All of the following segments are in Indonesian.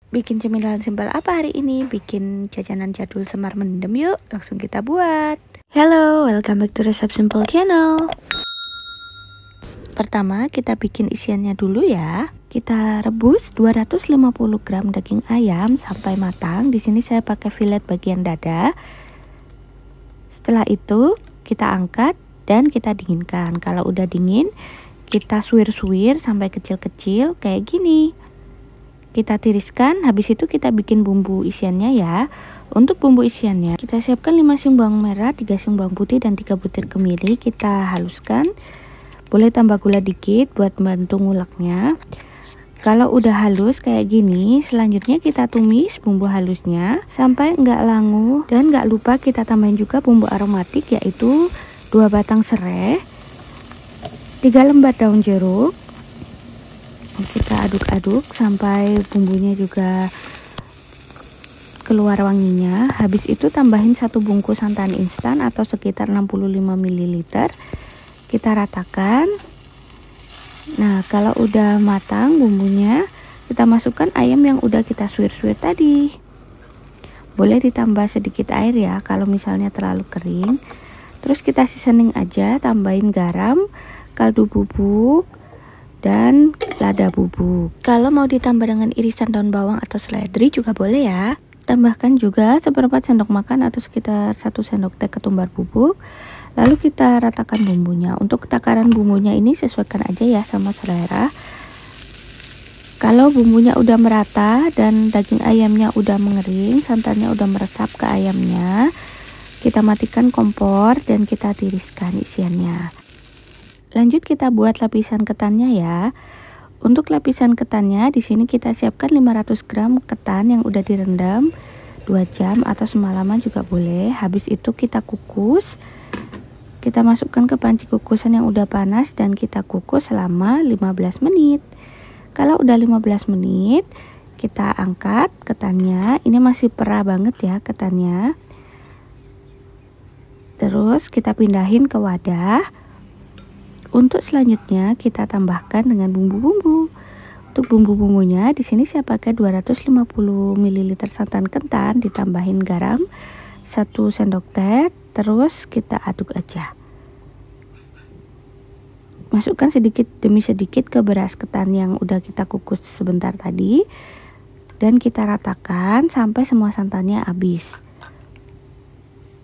Bikin cemilan simpel apa hari ini? Bikin jajanan jadul Semar Mendem yuk, langsung kita buat. Hello, welcome back to Resep Simple Channel. Pertama kita bikin isiannya dulu ya. Kita rebus 250 gram daging ayam sampai matang. Di sini saya pakai filet bagian dada. Setelah itu kita angkat dan kita dinginkan. Kalau udah dingin, kita suwir-suwir sampai kecil-kecil kayak gini. Kita tiriskan, habis itu kita bikin bumbu isiannya ya. Untuk bumbu isiannya kita siapkan 5 siung bawang merah, 3 siung bawang putih dan 3 butir kemiri. Kita haluskan. Boleh tambah gula dikit buat membantu nguleknya. Kalau udah halus kayak gini, selanjutnya kita tumis bumbu halusnya sampai enggak langu. Dan enggak lupa kita tambahin juga bumbu aromatik, yaitu 2 batang serai, 3 lembar daun jeruk. Kita aduk-aduk sampai bumbunya juga keluar wanginya. Habis itu tambahin 1 bungkus santan instan atau sekitar 65 ml. Kita ratakan. Nah, kalau udah matang bumbunya, kita masukkan ayam yang udah kita suwir-suwir tadi. Boleh ditambah sedikit air ya kalau misalnya terlalu kering. Terus kita seasoning aja, tambahin garam, kaldu bubuk, dan lada bubuk. Kalau mau ditambah dengan irisan daun bawang atau seledri juga boleh ya. Tambahkan juga seperempat sendok makan atau sekitar 1 sendok teh ketumbar bubuk. Lalu kita ratakan bumbunya. Untuk takaran bumbunya ini sesuaikan aja ya sama selera. Kalau bumbunya udah merata dan daging ayamnya udah mengering, santannya udah meresap ke ayamnya, kita matikan kompor dan kita tiriskan isiannya. Lanjut kita buat lapisan ketannya ya. Untuk lapisan ketannya di sini kita siapkan 500 gram ketan yang udah direndam 2 jam atau semalaman juga boleh. Habis itu kita kukus. Kita masukkan ke panci kukusan yang udah panas dan kita kukus selama 15 menit. Kalau udah 15 menit, kita angkat ketannya. Ini masih perah banget ya ketannya. Terus kita pindahin ke wadah. Untuk selanjutnya kita tambahkan dengan bumbu-bumbu. Untuk bumbu-bumbunya di sini saya pakai 250 ml santan kentan, ditambahin garam 1 sendok teh, terus kita aduk aja. Masukkan sedikit demi sedikit ke beras ketan yang udah kita kukus sebentar tadi dan kita ratakan sampai semua santannya habis.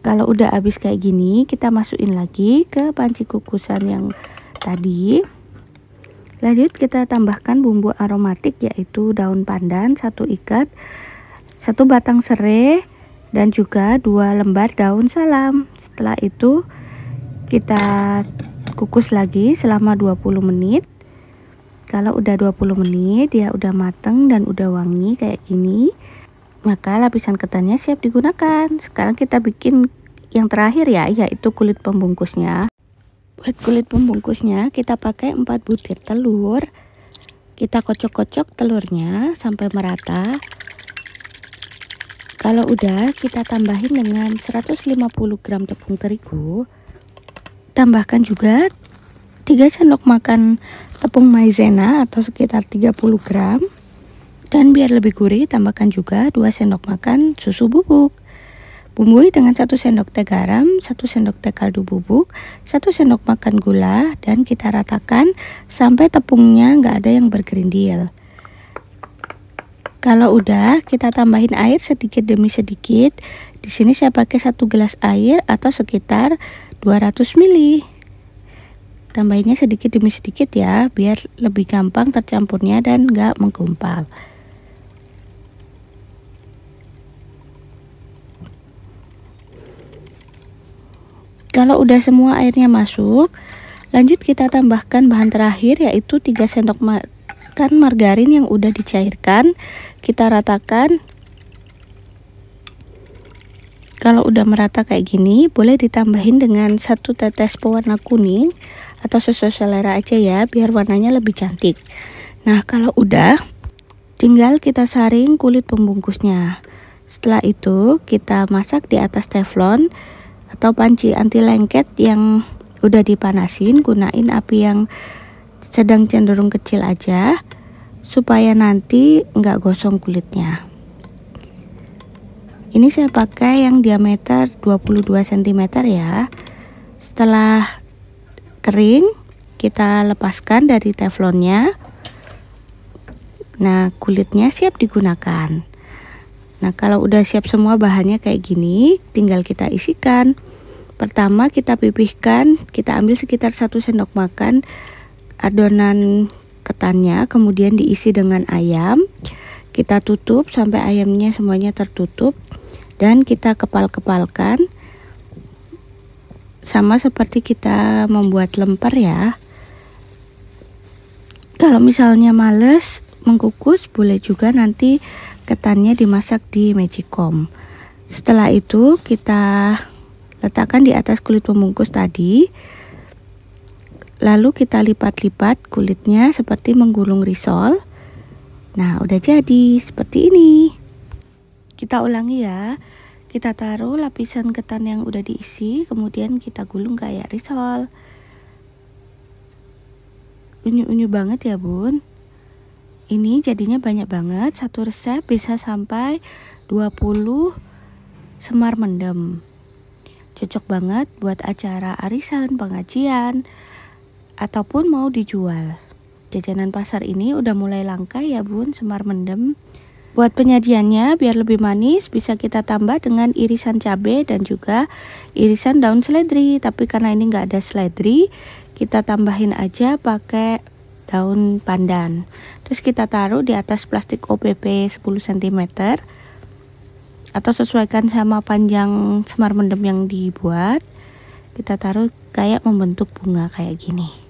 Kalau udah habis kayak gini, kita masukin lagi ke panci kukusan yang tadi. Lanjut kita tambahkan bumbu aromatik, yaitu daun pandan 1 ikat, 1 batang serai, dan juga 2 lembar daun salam. Setelah itu kita kukus lagi selama 20 menit. Kalau udah 20 menit dia udah mateng dan udah wangi kayak gini, maka lapisan ketannya siap digunakan. Sekarang kita bikin yang terakhir ya, yaitu kulit pembungkusnya. Buat kulit pembungkusnya kita pakai 4 butir telur. Kita kocok-kocok telurnya sampai merata. Kalau udah, kita tambahin dengan 150 gram tepung terigu. Tambahkan juga 3 sendok makan tepung maizena atau sekitar 30 gram. Dan biar lebih gurih, tambahkan juga 2 sendok makan susu bubuk. Bumbui dengan 1 sendok teh garam, 1 sendok teh kaldu bubuk, 1 sendok makan gula, dan kita ratakan sampai tepungnya nggak ada yang bergerindil. Kalau udah, kita tambahin air sedikit demi sedikit. Di sini saya pakai 1 gelas air atau sekitar 200 ml. Tambahinnya sedikit demi sedikit ya, biar lebih gampang tercampurnya dan nggak menggumpal. Kalau udah semua airnya masuk, lanjut kita tambahkan bahan terakhir, yaitu 3 sendok makan margarin yang udah dicairkan. Kita ratakan. Kalau udah merata kayak gini, boleh ditambahin dengan 1 tetes pewarna kuning atau sesuai selera aja ya, biar warnanya lebih cantik. Nah, kalau udah, tinggal kita saring kulit pembungkusnya. Setelah itu kita masak di atas teflon atau panci anti lengket yang udah dipanasin. Gunain api yang sedang cenderung kecil aja. supaya nanti nggak gosong kulitnya. Ini saya pakai yang diameter 22 cm ya. Setelah kering, kita lepaskan dari teflonnya. Nah, kulitnya siap digunakan. Nah, kalau udah siap semua bahannya kayak gini, tinggal kita isikan. Pertama kita pipihkan, kita ambil sekitar 1 sendok makan adonan ketannya, kemudian diisi dengan ayam. Kita tutup sampai ayamnya semuanya tertutup dan kita kepal-kepalkan. Sama seperti kita membuat lemper ya. Kalau misalnya males mengkukus, boleh juga nanti ketannya dimasak di magicom. Setelah itu kita letakkan di atas kulit pembungkus tadi. Lalu kita lipat-lipat kulitnya seperti menggulung risol. Nah, udah jadi seperti ini. Kita ulangi ya. Kita taruh lapisan ketan yang udah diisi, kemudian kita gulung kayak risol. Unyu-unyu banget ya bun. Ini jadinya banyak banget, satu resep bisa sampai 20 semar mendem. Cocok banget buat acara arisan, pengajian, ataupun mau dijual. Jajanan pasar ini udah mulai langka ya bun, semar mendem. Buat penyajiannya biar lebih manis, bisa kita tambah dengan irisan cabai dan juga irisan daun seledri. Tapi karena ini nggak ada seledri, kita tambahin aja pakai daun pandan. Terus kita taruh di atas plastik OPP 10 cm atau sesuaikan sama panjang semar mendem yang dibuat. Kita taruh kayak membentuk bunga kayak gini.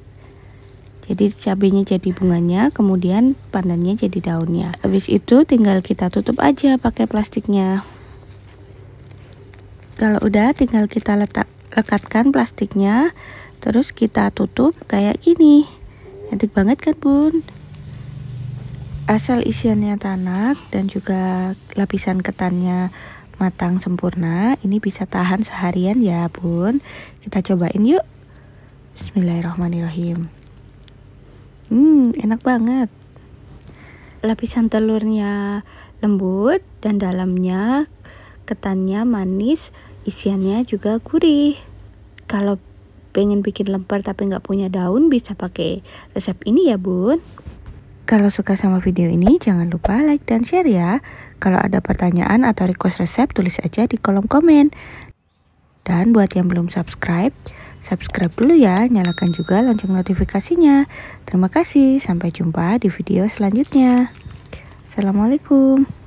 Jadi cabenya jadi bunganya, kemudian pandannya jadi daunnya. Habis itu tinggal kita tutup aja pakai plastiknya. Kalau udah tinggal kita lekatkan plastiknya, terus kita tutup kayak gini. Cantik banget kan bun? Asal isiannya tanak dan juga lapisan ketannya matang sempurna, ini bisa tahan seharian ya bun. Kita cobain yuk. Bismillahirrahmanirrahim. Enak banget. Lapisan telurnya lembut dan dalamnya ketannya manis, isiannya juga gurih. Kalau pengen bikin lemper tapi nggak punya daun, bisa pakai resep ini ya bun. Kalau suka sama video ini, jangan lupa like dan share ya. Kalau ada pertanyaan atau request resep, tulis aja di kolom komen. Dan buat yang belum subscribe dulu ya, nyalakan juga lonceng notifikasinya. Terima kasih, sampai jumpa di video selanjutnya. Assalamualaikum.